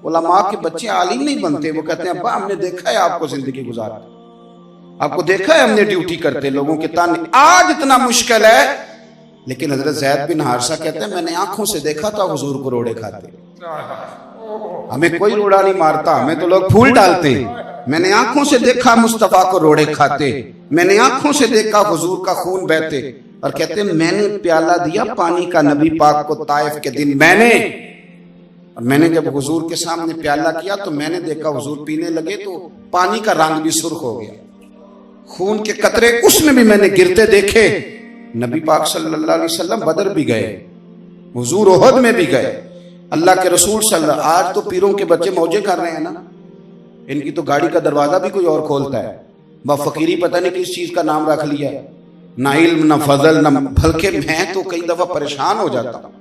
علماء کے بچے عالم نہیں بنتے، وہ کہتے ہیں ابا ہم نے دیکھا ہے آپ کو زندگی گزارتے، آپ کو دیکھا ہے ہم نے ڈیوٹی کرتے، لوگوں کے تانے آج اتنا مشکل ہے، لیکن حضرت زید بن حارثہ کہتے ہیں میں نے آنکھوں سے دیکھا تھا حضور کو روڑے کھاتے، ہمیں کوئی روڑا نہیں مارتا، ہمیں تو لوگ پھول ڈالتے ہیں، میں نے آنکھوں سے دیکھا مصطفیٰ کو روڑے کھاتے، میں نے آنکھوں سے دیکھا حضور کا خون بہتے، اور کہتے ہیں میں نے پیالہ دیا پانی کا نبی پاک کو طائف کے دن، میں نے جب حضور کے سامنے پیالہ کیا تو میں نے دیکھا حضور پینے لگے تو پانی کا رنگ بھی سرخ ہو گیا، خون کے قطرے اس میں بھی میں نے گرتے دیکھے۔ نبی پاک صلی اللہ علیہ وسلم بدر بھی گئے، حضور احد میں بھی گئے، اللہ کے رسول صلی اللہ علیہ وسلم، آج تو پیروں کے بچے موجے کر رہے ہیں نا، ان کی تو گاڑی کا دروازہ بھی کوئی اور کھولتا ہے، با فقیری پتہ نہیں کس چیز کا نام رکھ لیا، نہ علم نہ فضل نہ، بلکہ میں تو کئی دفعہ پریشان ہو جاتا ہوں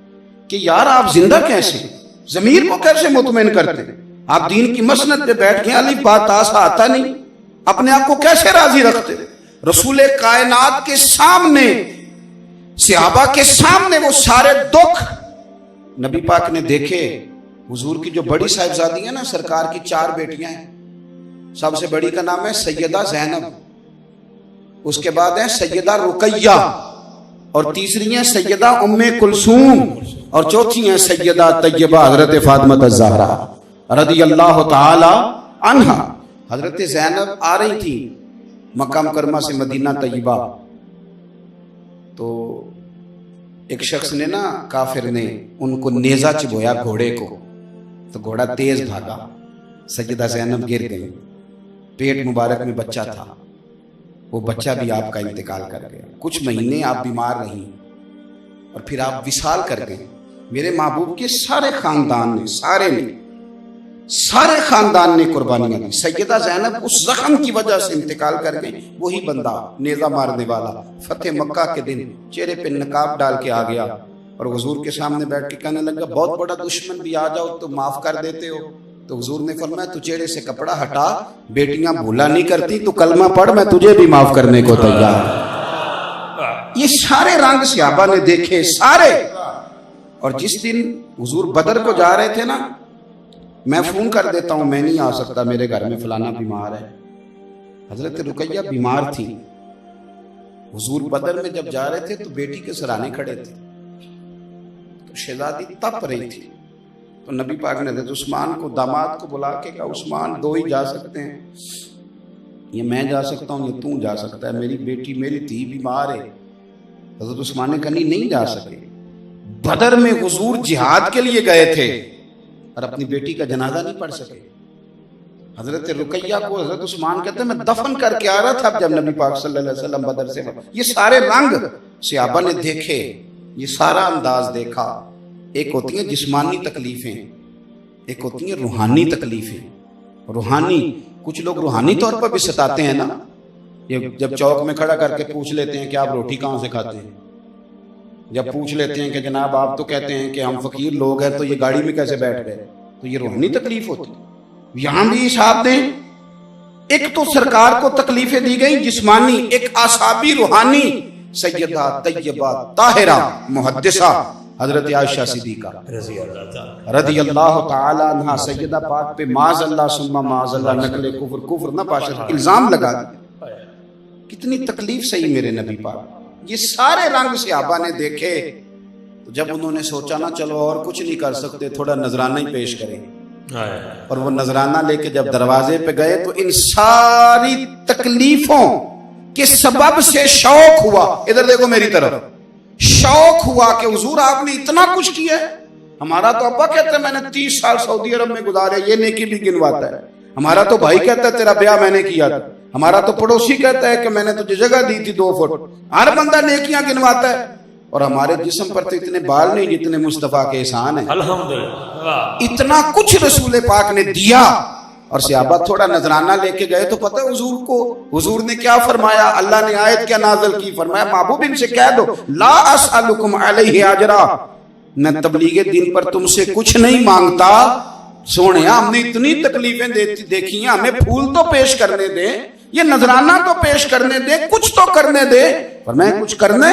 کہ یار آپ زندہ کیسے، ضمیر کو کیسے مطمئن کرتے، آپ دین کی مسند پہ بیٹھ کے الف با تا سا آتا نہیں، اپنے آپ کو کیسے راضی رکھتے، رسول کائنات کے سامنے، صحابہ کے سامنے وہ سارے دکھ نبی پاک نے دیکھے۔ حضور کی جو بڑی صاحبزادی ہیں نا، سرکار کی 4 بیٹیاں ہیں، سب سے بڑی کا نام ہے سیدہ زینب، اس کے بعد ہے سیدہ رقیہ، اور تیسری ہیں سیدہ ام کلثوم، اور چوتھی ہیں سیدہ طیبہ حضرت فاطمہ الزہرا رضی اللہ تعالی عنہا۔ حضرت زینب آ رہی تھی مکہ مکرمہ سے مدینہ طیبہ، تو ایک شخص نے نا، کافر نے ان کو نیزہ چبویا گھوڑے کو، تو گھوڑا تیز بھاگا، سیدہ زینب گر گئی، پیٹ مبارک میں بچہ تھا، وہ بچہ بھی آپ کا انتقال کر گیا، کچھ مہینے آپ بیمار رہیں اور پھر آپ وصال کر گئے۔ میرے محبوب کے سارے خاندان نے قربانیاں دی، سیدہ زینب اس زخم کی وجہ سے انتقال کر گئی، وہی بندہ نیزہ مارنے والا فتح مکہ کے دن چہرے پہ نقاب ڈال کے آ گیا اور حضور کے سامنے بیٹھ کے کہنے لگا بہت بڑا دشمن بھی آ جاؤ تو معاف کر دیتے ہو، تو حضور نے فرمایا تو چہرے سے کپڑا ہٹا، بیٹیاں بھولا نہیں کرتی، تو کلمہ پڑھ، میں تجھے بھی معاف کرنے کو تیار ہوں۔ یہ سارے رنگ صحابہ نے دیکھے سارے، اور جس دن حضور بدر کو جا رہے تھے نا، میں فون کر دیتا ہوں میں نہیں آ سکتا، میرے گھر میں فلانا بیمار ہے، حضرت رقیہ بیمار تھی، حضور بدر میں جب جا رہے تھے تو بیٹی کے سرانے کھڑے تھے، تو شہزادی تپ رہی تھی، تو نبی پاک نے حضرت عثمان کو، داماد کو بلا کے کہا عثمان 2 ہی جا سکتے ہیں، یہ میں جا سکتا ہوں یہ تو جا سکتا ہے، میری بیٹی میری تھی بیمار ہے۔ حضرت عثمان نے کہا نہیں جا سکے، بدر میں حضور جہاد کے لیے گئے تھے اور اپنی بیٹی کا جنازہ نہیں پڑھ سکے۔ حضرت رقیہ کو حضرت عثمان کہتے ہیں میں دفن کر کے آ رہا تھا جب نبی پاک صلی اللہ علیہ وسلم بدر سے، یہ سارے رنگ صحابہ نے دیکھے، یہ سارا انداز دیکھا۔ ایک ہوتی ہیں جسمانی تکلیفیں، ایک ہوتی ہیں روحانی تکلیفیں۔ روحانی، کچھ لوگ روحانی طور پر بھی ستاتے ہیں نا، یہ جب چوک میں کھڑا کر کے پوچھ لیتے ہیں کہ آپ روٹی کہاں سے کھاتے ہیں، جب پوچھ لیتے ہیں کہ جناب آپ تو کہتے ہیں کہ ہم فقیر لوگ ہیں تو یہ گاڑی میں کیسے بیٹھ گئے، تو یہ روحانی تکلیف ہوتی ہے۔ یہاں بھی حساب دیں، ایک تو سرکار کو تکلیفیں دی گئی جسمانی، ایک اعصابی روحانی۔ سیدہ طیبہ طاہرہ محدثہ حضرت عائشہ صدیقہ رضی اللہ تعالی عنہ، سیدہ پاک پہ معاذ اللہ ثم معاذ اللہ نقل کفر نہ پاشد الزام لگا دیا، کتنی تکلیف سہی میرے نبی پاک۔ یہ سارے رنگ صحابہ نے دیکھے، تو جب انہوں نے سوچا نا چلو اور کچھ نہیں کر سکتے، تھوڑا نذرانہ ہی پیش کریں، اور وہ نذرانہ لے کے جب دروازے پہ گئے تو ان ساری تکلیفوں کے سبب سے شوق ہوا، ادھر دیکھو میری طرف، شوق ہوا کہ حضور آپ نے اتنا کچھ کیا ہے۔ ہمارا تو ابا کہتا ہے میں نے 30 سال سعودی عرب میں گزارے، یہ نیکی بھی گنواتا ہے۔ ہمارا تو بھائی کہتا ہے تیرا بیاہ میں نے کیا تھا۔ ہمارا تو پڑوسی کہتا ہے کہ میں نے تجھے جگہ دی تھی 2 فٹ۔ ہر بندہ نیکیاں گنواتا ہے، اور ہمارے جسم پر تو اتنے بال نہیں جتنے مصطفیٰ کے احسان ہیں۔ الحمدللہ اتنا کچھ رسول پاک نے دیا، اور صحابہ تھوڑا نذرانہ لے کے گئے تو پتہ ہے حضور کو، حضور نے کیا فرمایا، اللہ نے آیت کیا نازل کی، فرمایا محبوب ان سے کہہ دو لا اسألکم علیہ اجرا، میں تبلیغ دین پر تم سے کچھ نہیں مانگتا۔ سونے ہم نے اتنی تکلیفیں دیکھی ہیں، ہمیں پھول تو پیش کرنے دے، یہ نذرانہ تو پیش کرنے دے، کچھ تو کرنے دے۔ فرمایا کچھ کرنے،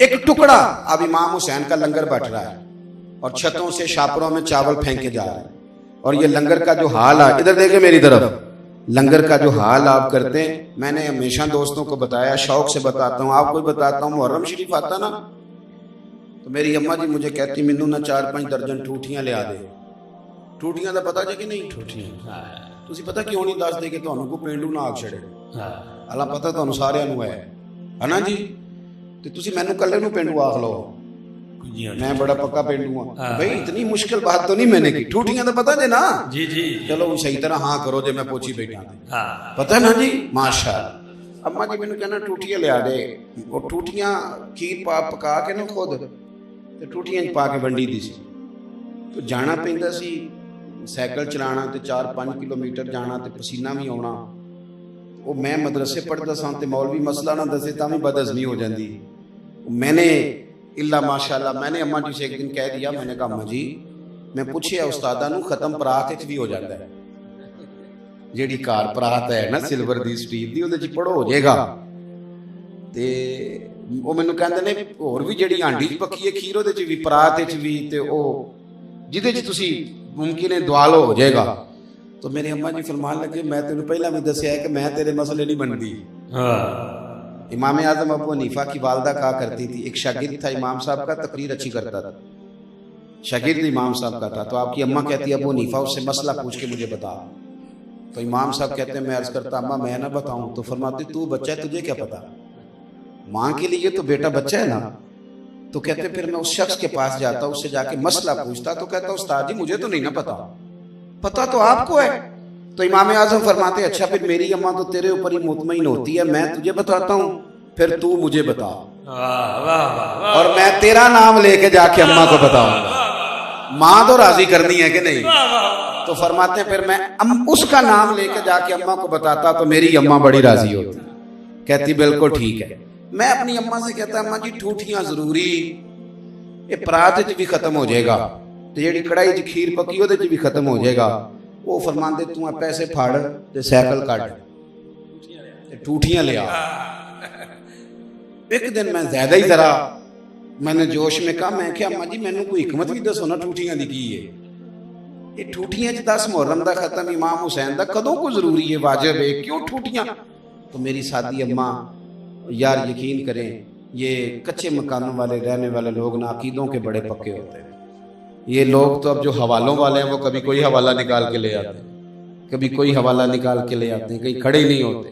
ایک ٹکڑا اب امام حسین کا لنگر بٹ رہا ہے اور چھتوں سے شاپروں میں چاول پھینکے جا رہے ہیں، اور یہ لنگر کا جو حال ہے، ادھر دیکھیں میری طرف، لنگر کا جو حال آپ کرتے ہیں، میں نے ہمیشہ دوستوں کو بتایا، شوق سے بتاتا ہوں، آپ کو بھی بتاتا ہوں، محرم شریف آتا نا تو میری اماں جی مجھے کہتی مینوں نہ 4-5 درجن ٹوٹیاں لیا دے۔ ٹوٹیاں دا پتا جی کہ نہیں؟ ٹوٹیاں تسی پتا کیوں نہیں دس دے کہ تانوں کو پینڈو نہ آگ چھڑے، اللہ پتہ تانوں سارے نوں ہے نا جی، تے تسی مینوں کلے نوں پینڈو آخ لو، میں بڑا پکا پینڈو ہوں بھائی، اتنی مشکل بات تو نہیں میں نے کی، ٹوٹیاں دا پتا جی نا جی جی، چلو صحیح طرح ہاں کرو جے میں پوچھی بیٹھا پتہ نا جی، ماشاءاللہ۔ اماں جی مینوں کہنا ٹوٹیاں لیا دے، وہ ٹوٹیاں کھیر پکا کے نا خود تے ٹوٹیاں پا کے ونڈی دی سی، تو جانا پیندا سی سائیکل چلانا تے 4-5 کلومیٹر جانا تے پسینہ بھی آنا، وہ میں مدرسے پڑھدا ساں تے مولوی مسئلہ نہ دسے تاں بھی بدہضمی ہو جاندی، میں نے اللہ ماشاءاللہ میں نے اماں جی سے ایک دن کہہ دیا، میں نے کہا اماں جی میں پوچھیا استاداں نوں ختم پرات وچ بھی ہو جاندا ہے، جیڑی کار پرات ہے نا سلور دی سٹیل دی، اودے وچ پڑھو ہو جائے گا، تے وہ مینوں کہندے نے ہور بھی جیڑی ہانڈی وچ پکی ہے کھیر اودے وچ بھی پرات وچ بھی، تے او جدے وچ تسی ممکن ہے دعالو ہو جائے گا۔ تو میرے اماں جی فرمان لگے میں تینوں پہلا بھی دسیا ہے کہ میں تیرے مسئلے نہیں بنتی۔ امام اعظم ابو حنیفہ کی والدہ کہا کرتی تھی، ایک شاگرد تھا امام صاحب کا، تقریر اچھی کرتا تھا، شاگرد امام صاحب کا تھا، تو آپ کی اماں کہتی ہے ابو حنیفہ اس سے مسئلہ پوچھ کے مجھے بتا، تو امام صاحب کہتے ہیں میں عرض کرتا اماں میں نہ بتاؤں، تو فرماتی تو بچہ ہے تجھے کیا پتا، ماں کے لیے تو بیٹا بچہ ہے نا، تو کہتے پھر میں اس شخص کے پاس جاتا، اس سے جا کے مسئلہ پوچھتا، تو کہتا استاد جی مجھے تو نہیں نا پتا، پتا تو آپ کو ہے۔ تو امام اعظم فرماتے اچھا پھر میری اماں تو تیرے اوپر ہی مطمئن ہوتی ہے، میں تجھے بتاتا ہوں پھر تو مجھے بتا، اور میں تیرا نام لے کے جا کے اماں کو بتاؤں گا، ماں تو راضی کرنی ہے کہ نہیں، تو فرماتے ہیں پھر میں اس کا نام لے کے جا کے اماں کو بتاتا تو میری اماں بڑی راضی ہوتی، کہتی بالکل ٹھیک ہے۔ میں اپنی اماں سے کہتا اماں جی ٹوٹیاں ضروری یہ پرات وچ بھی ختم ہو جائے گا، تے جیڑی کڑائی وچ کھیر پکی اودے وچ بھی ختم ہو جائے گا، وہ فرماندے تو پیسے پھاڑ تے سائیکل کٹ تے ٹوٹیاں لیا۔ ایک دن میں زیادہ ہی ذرا میں نے جوش میں کہا، میں کہ اماں جی مینوں کوئی حکمت بھی دسو نا ٹوٹیاں دی کی ہے، یہ ٹوٹیاں 10 محرم دا ختم امام حسین دا کدوں کو ضروری ہے واجب ہے کیوں ٹوٹیاں؟ تو میری سادی اماں یار یقین کریں یہ کچے مکانوں والے رہنے والے لوگ نا عقیدوں کے بڑے پکے ہوتے ہیں، یہ لوگ تو اب جو حوالوں والے ہیں وہ کبھی کوئی حوالہ نکال کے لے آتے ہیں، کبھی کوئی حوالہ نکال کے لے آتے ہیں، کہیں کھڑے ہی نہیں ہوتے۔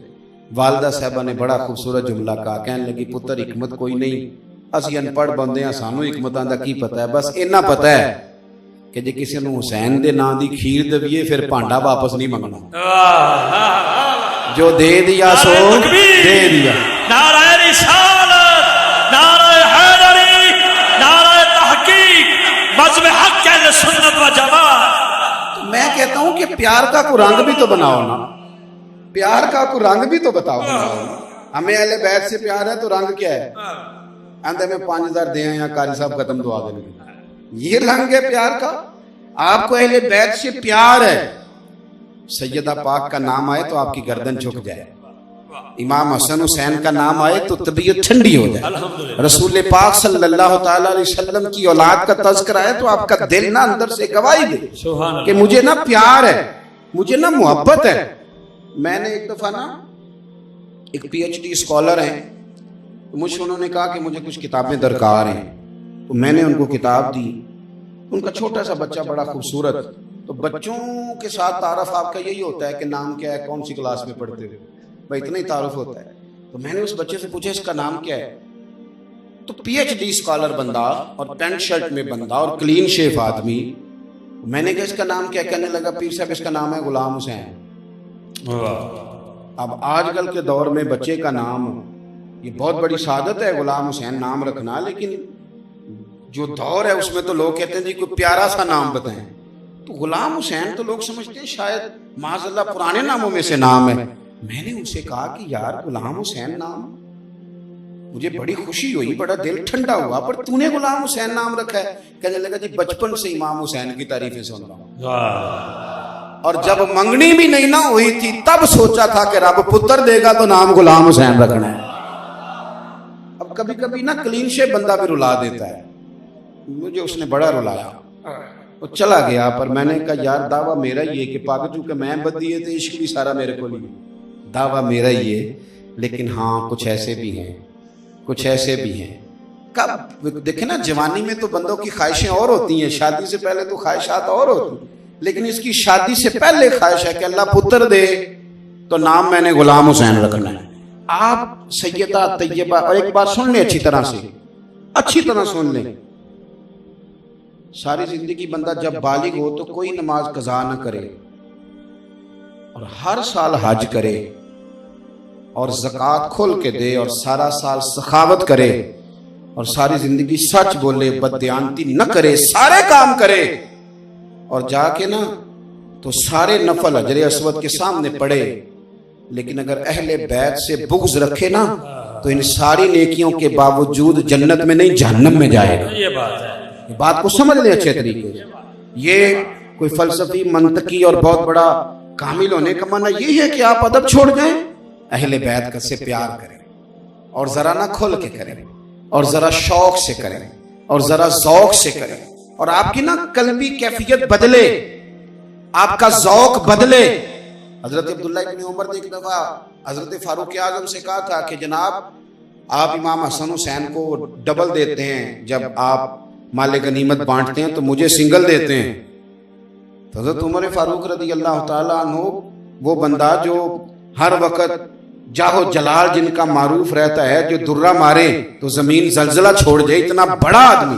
والدہ صاحبہ نے بڑا خوبصورت جملہ کہا، کہنے لگی پتر حکمت کوئی نہیں، اسی ان پڑھ بندے ہیں، سانو حکمتاں دا کی پتہ ہے، بس اتنا پتہ ہے کہ جے کسی نوں حسین دے نام دی کھیر دویے پھر پانڈا واپس نہیں منگنا، جو دے دیا سو دے دیا۔ نعرہ رسالت، نعرہ حیدری، نعرہ تحقیق، مذہب حق اہل سنت و جماعت۔ میں کہتا ہوں کہ پیار کا کوئی رنگ بھی تو بناؤ نا، پیار کا کوئی رنگ بھی تو بتاؤ نا، ہمیں اہل بیت سے پیار ہے تو رنگ کیا ہے؟ اندھے میں 5000 دے ہیں یا قاری صاحب ختم دعا دیں گے، یہ رنگ ہے پیار کا؟ آپ کو اہل بیت سے پیار ہے، سیدہ پاک کا نام آئے تو آپ کی گردن جھک جائے، امام حسن حسین کا نام آئے تو طبیعت ٹھنڈی ہو جائے، رسول پاک صلی اللہ تعالیٰ علیہ وسلم کی اولاد کا تذکرہ ہے تو آپ کا دل نا اندر سے گواہی دے کہ مجھے نا پیار ہے، مجھے نا محبت ہے۔ میں نے ایک دفعہ نا ایک پی ایچ ڈی اسکالر ہیں، مجھ سے انہوں نے کہا کہ مجھے کچھ کتابیں درکار ہیں، تو میں نے ان کو کتاب دی، ان کا چھوٹا سا بچہ بڑا خوبصورت، تو بچوں کے ساتھ تعارف آپ کا یہی ہوتا ہے کہ نام کیا ہے، کون سی کلاس میں پڑھتے ہو، بھائی اتنا ہی تعارف ہوتا ہے۔ تو میں نے اس بچے سے پوچھا اس کا نام کیا ہے، تو پی ایچ ڈی اسکالر بندہ اور پینٹ شرٹ میں بندہ اور کلین شیف آدمی، میں نے کہا اس کا نام کیا، کہنے لگا پیر صاحب اس کا نام ہے غلام حسین۔ اب آج کل کے دور میں بچے کا نام یہ بہت بڑی سعادت ہے غلام حسین نام رکھنا، لیکن جو دور ہے اس میں تو لوگ کہتے ہیں جی کوئی پیارا سا نام بتائیں، تو غلام حسین تو لوگ سمجھتے ہیں شاید معاذ اللہ پرانے ناموں میں سے نام ہے۔ میں نے ان سے کہا کہ یار غلام حسین نام، مجھے بڑی خوشی ہوئی، بڑا دل ٹھنڈا ہوا، پر تو نے غلام حسین نام رکھا ہے؟ کہنے لگا جی بچپن سے امام حسین کی تعریفیں سن رہا ہوں، اور جب منگنی بھی نہیں نہ ہوئی تھی تب سوچا تھا کہ رب پتر دے گا تو نام غلام حسین رکھنا ہے۔ اب کبھی کبھی نا کلین شیپ بندہ بھی رلا دیتا ہے. مجھے اس نے بڑا رلایا, وہ چلا گیا. پر میں نے کہا یار دعویٰ میرا ہی ہے کہ پاک چونکہ میں بدی ہے تو عشق بھی سارا میرے کو نہیں, دعویٰ میرا ہی ہے. لیکن ہاں کچھ ایسے بھی ہیں, کچھ ایسے بھی ہیں. کب دیکھیں نا جوانی میں تو بندوں کی خواہشیں اور ہوتی ہیں, شادی سے پہلے تو خواہشات اور ہوتی ہیں, لیکن اس کی شادی سے پہلے خواہش ہے کہ اللہ پتر دے تو نام میں نے غلام حسین رکھنا ہے. آپ سیدہ طیبہ, اور ایک بات سن لیں اچھی طرح سے, اچھی طرح سن لیں, ساری زندگی بندہ جب بالغ ہو تو کوئی نماز قضا نہ کرے اور ہر سال حج کرے اور زکوٰۃ کھول کے دے اور سارا سال سخاوت کرے اور ساری زندگی سچ بولے, بددیانتی نہ کرے, سارے کام کرے اور جا کے نا تو سارے نفل حجر اسود کے سامنے پڑھے, لیکن اگر اہل بیت سے بغض رکھے نا تو ان ساری نیکیوں کے باوجود جنت میں نہیں جہنم میں جائے گا. یہ بات ہے, بات کو سمجھ لیں اچھے طریقے سے. یہ کوئی فلسفی منطقی اور بہت بڑا کامل ہونے کا معنی یہ ہے کہ آپ ادب چھوڑ جائیں, اہل بیت کا سے پیار کریں اور ذرا نہ کھل کے کریں اور ذرا شوق سے کریں اور ذرا ذوق سے کریں, اور آپ کی نا قلبی کیفیت بدلے, آپ کا ذوق بدلے. حضرت عبداللہ ابن عمر نے ایک دفعہ حضرت فاروق اعظم سے کہا تھا کہ جناب آپ امام حسن حسین کو ڈبل دیتے ہیں, جب آپ مال غنیمت بانٹتے ہیں تو مجھے سنگل دیتے ہیں. تو حضرت عمر فاروق رضی اللہ تعالیٰ عنہ وہ بندہ جو ہر وقت جاہو جلال جن کا معروف رہتا ہے, جو درہ مارے تو زمین زلزلہ چھوڑ جائے, اتنا بڑا آدمی,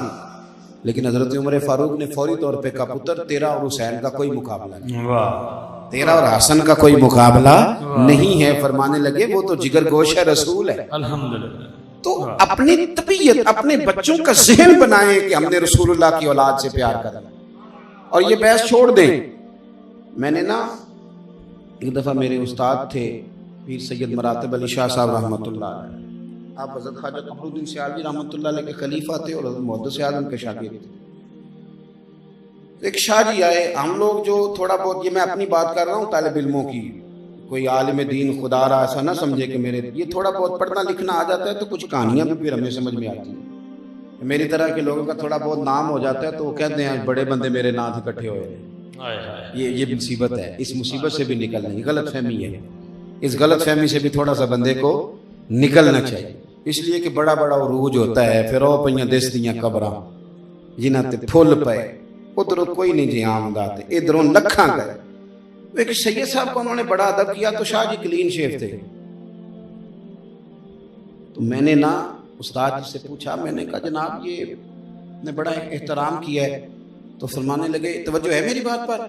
لیکن حضرت عمر فاروق نے فوری طور پہ کہا پتر تیرا اور حسین کا کوئی مقابلہ نہیں, تیرا اور حسن کا کوئی مقابلہ نہیں ہے. فرمانے لگے وہ تو جگر گوش ہے, رسول ہے. الحمدللہ. تو اپنی طبیعت, اپنے بچوں کا ذہن بنائیں کہ ہم نے رسول اللہ کی اولاد سے پیار کرنا, اور یہ بحث چھوڑ دیں. میں نے نا ایک دفعہ میرے استاد تھے پیر سید مراتب علی شاہ صاحب رحمۃ اللہ علیہ, آپ حضرت خواجہ قمر الدین سیالوی رحمۃ اللہ علیہ کے خلیفہ تھے اور حضرت محدث اعظم کے شاگرد تھے. ایک شاہ جی آئے, ہم لوگ جو تھوڑا بہت, یہ میں اپنی بات کر رہا ہوں طالب علموں کی, کوئی عالم دین خدا را ایسا نہ سمجھے کہ میرے یہ تھوڑا بہت پڑھنا لکھنا آ جاتا ہے تو کچھ کہانیاں بھی پھر ہمیں سمجھ میں آتی ہیں. میری طرح کے لوگوں کا تھوڑا بہت نام ہو جاتا ہے تو وہ کہتے ہیں بڑے بندے میرے نام اکٹھے ہوئے ہیں. یہ مصیبت ہے, اس مصیبت سے بھی نکلنا, یہ غلط فہمی ہے, اس غلط فہمی سے بھی تھوڑا سا بندے کو نکلنا چاہیے. اس لیے کہ بڑا بڑا عروج ہوتا ہے, پھر او پئیاں دس دیاں قبراں جنہاں تے پھول پئے, ادھروں کوئی نہیں جی آمدات, ادھروں لکھاں گئے. ایک سید صاحب کو انہوں نے بڑا ادب کیا تو شاہ جی کلین شیف تھے. تو میں نے نا استاد جی سے پوچھا, میں نے کہا جناب یہ نے بڑا احترام کیا ہے. تو فرمانے لگے, توجہ ہے میری بات پر؟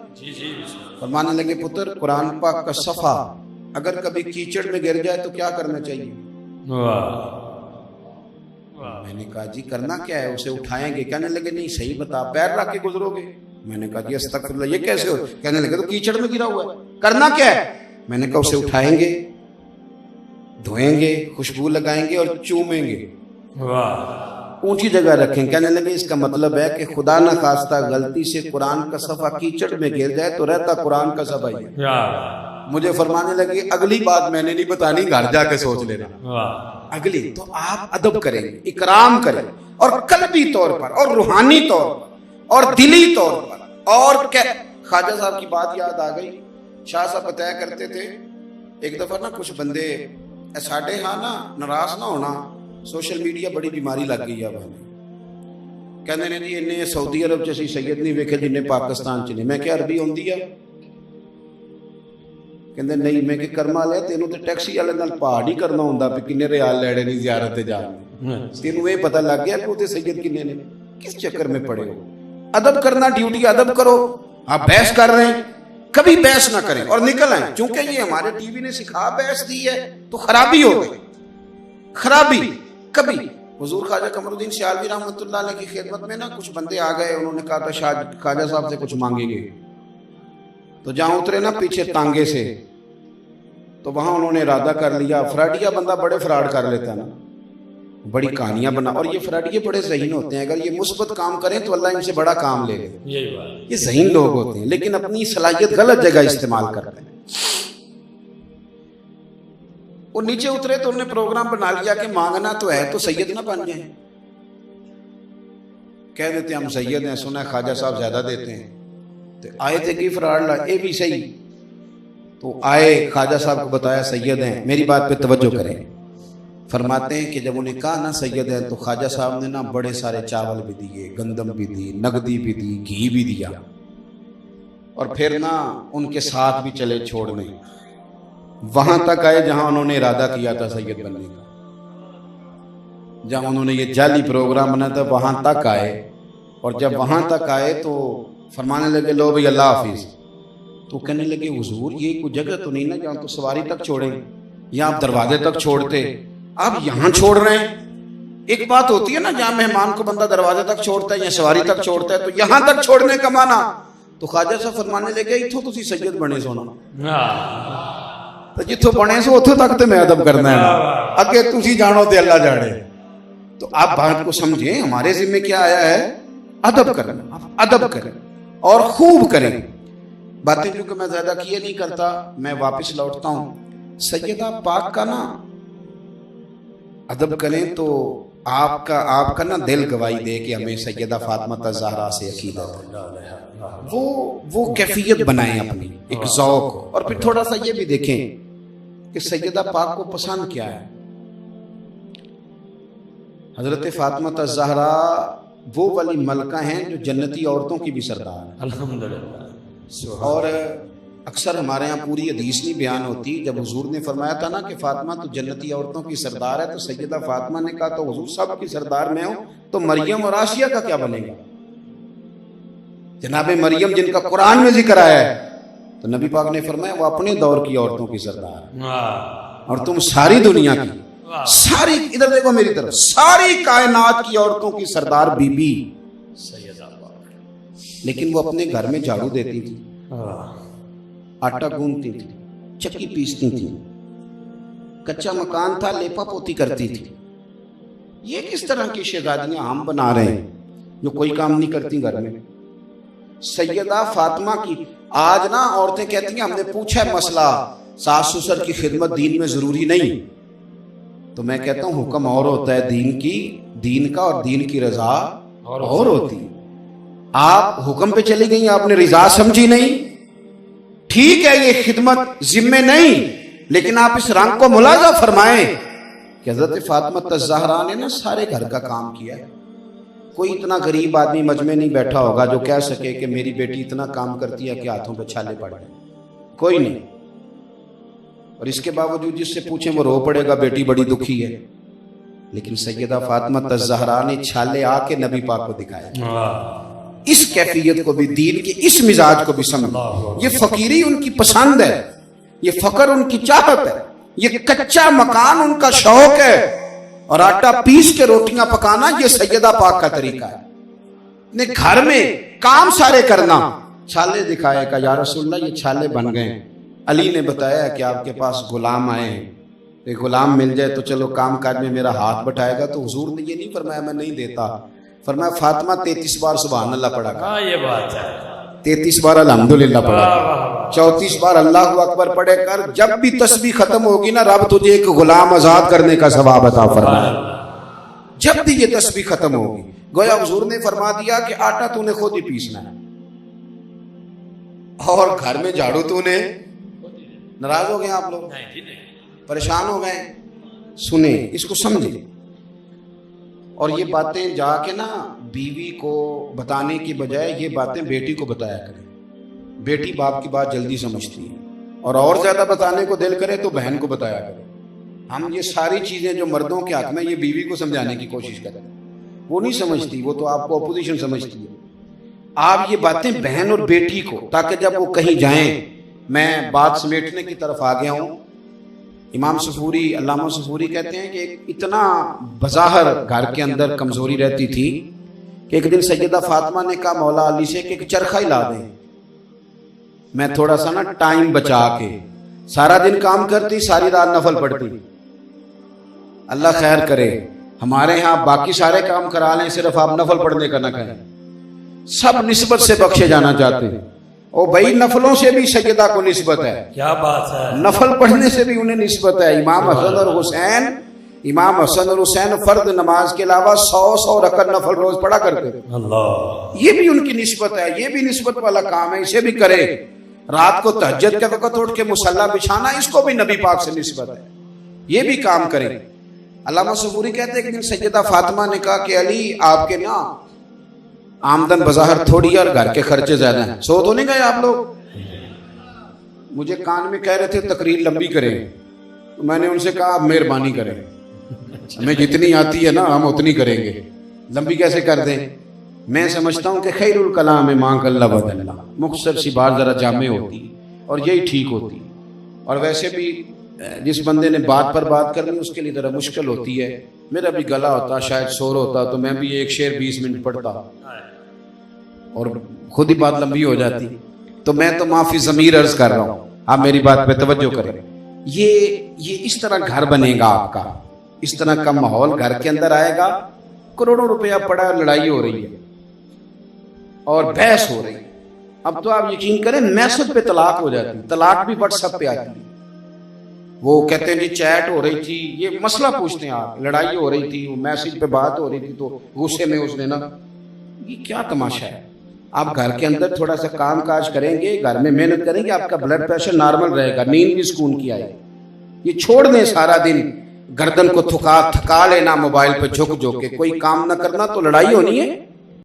فرمانے لگے پتر قرآن پاک کا صفحہ اگر کبھی کیچڑ میں گر جائے تو کیا کرنا چاہیے؟ میں نے کہا جی کرنا کیا ہے, اسے اٹھائیں گے. کہنے لگے نہیں صحیح بتا, پیر رکھ کے گزرو گے. میں نے کہا جی استغفر اللہ, یہ کیسے ہو؟ کہنے لگے تو کیچڑ میں گرا ہوا ہے, کرنا کیا ہے؟ میں نے کہا اسے اٹھائیں گے, دھوئیں گے, خوشبو لگائیں گے اور چومیں گے, اونچی جگہ رکھیں. کہنے لگے اس کا مطلب ہے کہ خدا نہ خواستہ غلطی سے قرآن کا صفحہ کیچڑ میں گر جائے تو رہتا قرآن کا صفحہ ہی ہے. مجھے فرمانے لگے اگلی بات میں نے نہیں بتانی, گھر جا کے سوچ لینا اگلی. تو آپ ادب کریں, اکرام کریں, اور قلبی طور پر اور روحانی طور پر اور دلی طور پر. اور خواجہ صاحب کی بات یاد آ گئی, شاہ صاحب بتایا کرتے تھے ایک دفعہ نا کچھ بندے ساڈے ہاں نا ناراض نہ ہونا, سوشل میڈیا بڑی بیماری لگ گئی ہے. کہنے نے جی انہیں سعودی عرب چ سید نہیں ویکھے جنہیں پاکستان چ نہیں. میں کیا عربی آتی ہے؟ کہندے نہیں. میں کہ کرما لیا تینوں تے ٹیکسی والے نال پہاڑ ہی کرنا ہوندا پہ کنے ریال لینے نہیں زیارت تے جانے. تینوں یہ پتہ لگ گیا کہ وہ تے سید کنے نے, کس چکر میں پڑے ہو؟ ادب کرنا ڈیوٹی, ادب کرو. آپ بحث کر رہے ہیں کبھی بحث نہ کریں اور نکل آئیں. چونکہ یہ ہمارے ٹی وی نے سکھا بحث دی ہے تو خرابی ہو گئی, خرابی. کبھی حضور خواجہ قمر الدین سیالوی رحمۃ اللہ علیہ کی خدمت میں نا کچھ بندے آ گئے, انہوں نے کہا تھا شاہ خواجہ صاحب سے کچھ مانگیں گے. تو جہاں اترے نا پیچھے تانگے سے, تو وہاں انہوں نے ارادہ کر لیا. فراڈیا بندہ بڑے فراڈ کر لیتا ہے نا, بڑی کہانیاں بنا, اور یہ فراڈیے بڑے ذہین ہوتے ہیں. اگر یہ مثبت کام کریں تو اللہ ان سے بڑا کام لے گا. یہ ذہین لوگ ہوتے ہیں لیکن اپنی صلاحیت غلط جگہ استعمال کرتے ہیں. وہ نیچے اترے تو انہوں نے پروگرام بنا لیا کہ مانگنا تو ہے تو سید نہ بن جائیں. کہہ دیتے ہم سید ہیں, سنا ہے خواجہ صاحب زیادہ دیتے ہیں. تو آئے تھے کہ فراڈ لا اے بھی صحیح. تو آئے خواجہ صاحب کو بتایا سید ہیں. میری بات پہ توجہ کریں. فرماتے ہیں کہ جب انہیں کہا نا سید ہیں تو خواجہ صاحب نے نا بڑے سارے چاول بھی دیے, گندم بھی دی, نگدی بھی دی, گھی بھی دیا, اور پھر نا ان کے ساتھ بھی چلے چھوڑنے. وہاں تک آئے جہاں انہوں نے ارادہ کیا تھا سید بننے کا, جہاں انہوں نے یہ جعلی پروگرام بنایا تھا وہاں تک آئے. اور جب وہاں تک آئے تو فرمانے لگے لو بھائی اللہ حافظ. تو کہنے لگے حضور یہ کوئی جگہ تو نہیں نا جہاں تو سواری تک چھوڑیں, یا آپ دروازے تک چھوڑتے, آپ یہاں چھوڑ رہے ہیں. ایک بات ہوتی ہے نا جہاں مہمان کو بندہ دروازے تک چھوڑتا ہے یا سواری تک چھوڑتا ہے, تو یہاں تک چھوڑنے کا معنی. تو خواجہ صاحب فرمانے لگے اتھوں تسی سید بنے سونا, تو جتھوں بنے سو اتھوں تک تے میں ادب کرنا ہے نا, اگے تسی جانو تے اللہ جانے. تو آپ بات کو سمجھیں, ہمارے ذمہ کیا آیا ہے؟ ادب کرنا. ادب کریں اور خوب کریں. باتیں جو کہ میں زیادہ کیے نہیں کرتا, میں واپس لوٹتا ہوں. سیدہ پاک کا نا ادب کریں تو آپ کا نا دل گواہی دے کہ ہمیں سیدہ فاطمہ الزہرا سے عقیدت ہے. وہ کیفیت بنائیں اپنی, ایک ذوق. اور پھر تھوڑا سا یہ بھی دیکھیں کہ سیدہ پاک کو پسند کیا ہے. حضرت فاطمہ الزہرا وہ والی ملکہ ہیں جو جنتی عورتوں کی بھی سردار ہیں الحمدللہ. اور اکثر ہمارے ہاں پوری حدیث نہیں بیان ہوتی. جب حضور نے فرمایا تھا نا کہ فاطمہ تو جنتی عورتوں کی سردار ہے, تو سیدہ فاطمہ نے کہا تو حضور سب کی سردار میں ہوں, تو مریم اور آسیہ کا کیا بنے گا؟ جناب مریم جن کا قرآن میں ذکر آیا ہے, تو نبی پاک نے فرمایا وہ اپنے دور کی عورتوں کی سردار, اور تم ساری دنیا کی, ساری, ادھر دیکھو میری طرف, ساری کائنات کی عورتوں کی سردار بی بی. لیکن وہ اپنے گھر میں جھاڑو دیتی تھی, آٹا گوندتی تھی, چکی پیستی تھی, کچا مکان تھا لیپا پوتی کرتی تھی. یہ کس طرح کی شہزادیاں ہم بنا رہے ہیں جو کوئی کام نہیں کرتی گھر میں؟ سیدہ فاطمہ کی آج نا عورتیں کہتی ہیں ہم نے پوچھا ہے مسئلہ, ساس سسر کی خدمت دین میں ضروری نہیں. تو میں کہتا ہوں حکم اور ہوتا ہے دین کا, اور دین کی رضا اور ہوتی. آپ حکم پہ چلی گئی, آپ نے رضا سمجھی نہیں. ٹھیک ہے یہ خدمت ذمہ نہیں, لیکن آپ اس رنگ کو ملاحظہ فرمائیں کہ حضرت فاطمہ الزہرا نے نا سارے گھر کا کام کیا ہے. کوئی اتنا غریب آدمی مجمع نہیں بیٹھا ہوگا جو کہہ سکے کہ میری بیٹی اتنا کام کرتی ہے کہ ہاتھوں پہ چھالے پڑ گئے, کوئی نہیں. اور اس کے باوجود جس سے پوچھیں وہ رو پڑے گا بیٹی بڑی دکھی ہے. لیکن سیدہ فاطمہ الزہرا نے چھالے آ کے نبی پاک کو دکھایا. اس کیفیت کو بھی, دین کے اس مزاج کو بھی سمجھ. یہ فقیری ان کی پسند ہے, یہ فقر ان کی چاہت ہے, یہ کچا مکان ان کا شوق ہے, اور آٹا پیس کے روٹیاں پکانا یہ سیدہ پاک کا طریقہ ہے. اپنے گھر میں کام سارے کرنا. چھالے دکھائے, کہ یا رسول اللہ یہ چھالے بن گئے. علی نے بتایا کہ آپ کے پاس غلام آئے ہیں, ایک غلام مل جائے تو چلو کام کاج میں میرا ہاتھ بٹھائے گا. تو حضور نے یہ نہیں فرمایا میں نہیں دیتا, فرمایا فاطمہ 33 بار سبحان اللہ پڑھا کر, یہ بات ہے, 33 بار الحمدللہ پڑھا کر, 34 بار اللہ اکبر پڑھے کر. جب بھی تسبیح ختم ہوگی نا رب تجھے ایک غلام آزاد کرنے کا ثواب عطا فرمائے. جب بھی یہ تسبیح ختم ہوگی, گویا حضور نے فرما دیا کہ آٹا تو نے خود ہی پیسنا ہے, اور گھر میں جھاڑو تو نے. ناراض ہو گئے آپ لوگ, پریشان ہو گئے؟ سنیں, اس کو سمجھیں. اور یہ باتیں جا کے نا بیوی کو بتانے کی بجائے یہ باتیں بیٹی کو بتایا کریں. بیٹی باپ کی بات جلدی سمجھتی ہے, اور زیادہ بتانے کو دل کرے تو بہن کو بتایا کرے. ہم یہ ساری چیزیں جو مردوں کے حق میں یہ بیوی کو سمجھانے کی کوشش کریں, وہ نہیں سمجھتی, وہ تو آپ کو اپوزیشن سمجھتی ہے. آپ یہ باتیں بہن اور بیٹی کو, تاکہ جب وہ کہیں جائیں. میں بات سمیٹنے کی طرف آ گیا ہوں. امام صفوری, علامہ صفوری کہتے ہیں کہ اتنا بظاہر گھر کے اندر کمزوری رہتی تھی کہ ایک دن سیدہ فاطمہ نے کہا مولا علی سے کہ ایک چرخہ ہی لا دیں, میں تھوڑا سا نا ٹائم بچا کے. سارا دن کام کرتی, ساری رات نفل پڑھتی. اللہ خیر کرے, ہمارے ہاں باقی سارے کام کرا لیں, صرف آپ نفل پڑھنے کا نہ کہیں. سب نسبت سے بخشے جانا چاہتے ہیں. او بھائی نفلوں سے بھی سیدہ کو نسبت ہے, کیا بات ہے, نفل پڑھنے سے بھی انہیں نسبت ہے. امام حسن اور حسین فرض نماز کے علاوہ 100 رکعت نفل روز پڑھا کرتے تھے. اللہ, یہ بھی ان کی نسبت ہے, یہ بھی نسبت والا کام ہے, اسے بھی کرے. رات کو تہجد کے وقت اٹھ کے مصلی بچھانا, اس کو بھی نبی پاک سے نسبت ہے, یہ بھی کام کرے. علامہ صبوری کہتے ہیں کہ دن سیدہ فاطمہ نے کہا کہ علی آپ کے نا آمدن بظاہر تھوڑی ہے اور گھر کے خرچے زیادہ ہیں, سو تو نہیں گئے آپ لوگ؟ مجھے کان میں کہہ رہے تھے تقریر لمبی کریں, میں نے ان سے کہا آپ مہربانی کریں, ہمیں جتنی آتی ہے نا ہم اتنی کریں گے, لمبی کیسے کر دیں. میں سمجھتا ہوں کہ خیر الکلام ماں کلہ بدلہ, مختصر سی بات ذرا جامع ہوتی اور یہی ٹھیک ہوتی. اور ویسے بھی جس بندے نے بات پر بات کرنی اس کے لیے ذرا مشکل ہوتی ہے. میرا بھی گلا ہوتا, شاید شور ہوتا, تو میں بھی ایک شعر 20 منٹ پڑھتا اور خود ہی بات لمبی ہو جاتی. تو میں تو معافی ضمیر عرض کر رہا ہوں, آپ میری بات پہ توجہ کریں. یہ اس طرح گھر بنے گا آپ کا, اس طرح کا ماحول گھر کے اندر آئے گا. کروڑوں روپیہ پڑا, لڑائی ہو رہی ہے اور بحث ہو رہی ہے. اب تو آپ یقین کریں میسج پہ طلاق ہو جاتی, طلاق بھی واٹس ایپ پہ آتی ہے. وہ کہتے ہیں جی چیٹ ہو رہی تھی, یہ مسئلہ پوچھتے ہیں آپ, لڑائی ہو رہی تھی, وہ میسج پہ بات ہو رہی تھی, تو غصے میں اس نے نا, یہ کیا تماشا ہے. آپ گھر کے اندر تھوڑا سا کام کاج کریں گے, گھر میں محنت کریں گے, آپ کا بلڈ پریشر نارمل رہے گا, نیند بھی سکون کی آئے. یہ چھوڑ دیں سارا دن گردن کو تھکا لینا موبائل پہ جھک کے, کوئی کام نہ کرنا, تو لڑائی ہونی ہے.